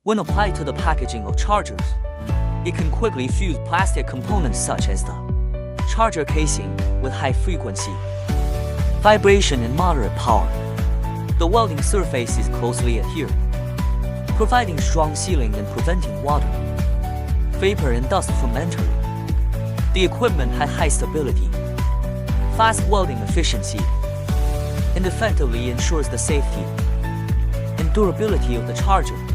When applied to the packaging of chargers, it can quickly fuse plastic components such as the charger casing with high frequency, vibration and moderate power. The welding surface is closely adhered, providing strong sealing and preventing water, vapor and dust from entering. The equipment has high stability, fast welding efficiency, and effectively ensures the safety and durability of the charger.